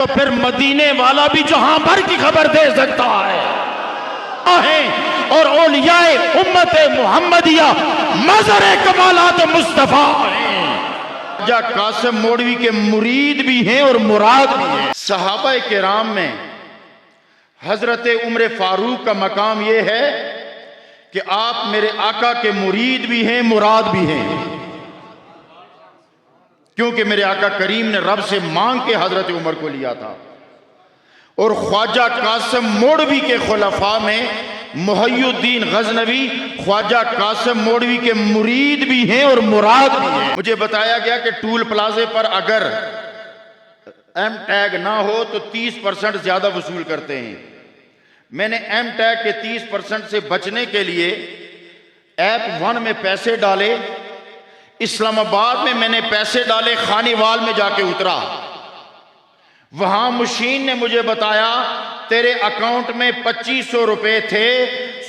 تو پھر مدینے والا بھی جہاں بھر کی خبر دے سکتا ہے اور اولیاء امت محمدیہ مظہر کمالات مصطفیٰ ہیں۔ خواجہ قاسم موڑوی کے مرید بھی ہیں اور مراد بھی ہیں۔ صحابہ کرام میں حضرت عمر فاروق کا مقام یہ ہے کہ آپ میرے آقا کے مرید بھی ہیں، مراد بھی ہیں، کیونکہ میرے آقا کریم نے رب سے مانگ کے حضرت عمر کو لیا تھا۔ اور خواجہ قاسم موڑوی کے خلفاء میں محی الدین غزنوی خواجہ قاسم موڑوی کے مرید بھی ہیں اور مراد بھی ہیں۔ مجھے بتایا گیا کہ ٹول پلازے پر اگر ایم ٹیگ نہ ہو تو 30% زیادہ وصول کرتے ہیں۔ میں نے ایم ٹیگ کے 30% سے بچنے کے لیے ایپ 1 میں پیسے ڈالے، اسلام آباد میں میں نے پیسے ڈالے، خانیوال میں جا کے اترا، وہاں مشین نے مجھے بتایا تیرے اکاؤنٹ میں 2500 روپے تھے،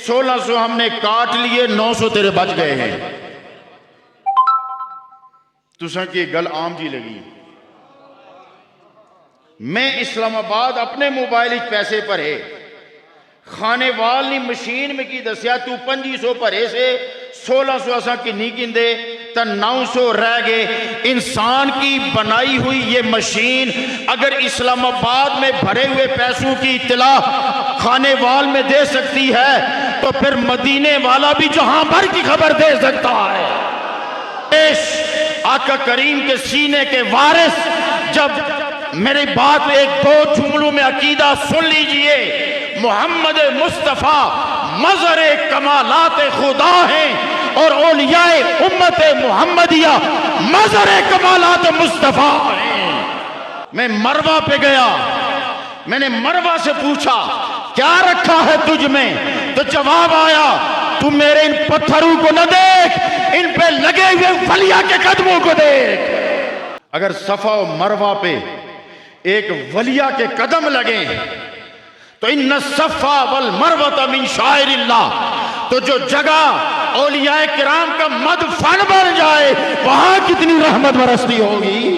1600 ہم نے کاٹ لیے، 900 تیرے بچ گئے ہیں۔ تساں کی گل عام جی لگی۔ میں اسلام آباد اپنے موبائل پیسے بھرے، خانے وال نے مشین میں کی دسیا تو 2500 بھرے سے 1600 اساں کی نہیں گندے تا 900 رہ گئے۔ انسان کی بنائی ہوئی یہ مشین اگر اسلام آباد میں بھرے ہوئے پیسوں کی اطلاع خانے وال میں دے سکتی ہے تو پھر مدینے والا بھی جہاں بھر کی خبر دے سکتا ہے۔ آقا کریم کے سینے کے وارث، جب میری بات ایک دو جملوں میں عقیدہ سن لیجئے، محمد مصطفیٰ مظہر کمالات خدا ہیں اور اولیاء امت محمدیہ مظہر کمالات مصطفیٰ ہیں۔ میں مروہ پہ گیا، میں نے مروہ سے پوچھا کیا رکھا ہے تجھ میں، تو جواب آیا تو میرے ان پتھروں کو نہ دیکھ، ان پہ لگے ہوئے ولیہ کے قدموں کو دیکھ۔ اگر صفا و مروہ پہ ایک ولیہ کے قدم لگیں تو ان الصفا والمروہ من شعائر اللہ، تو جو جگہ اولیاء کرام کا مدفن بن جائے وہاں کتنی رحمت برستی ہوگی۔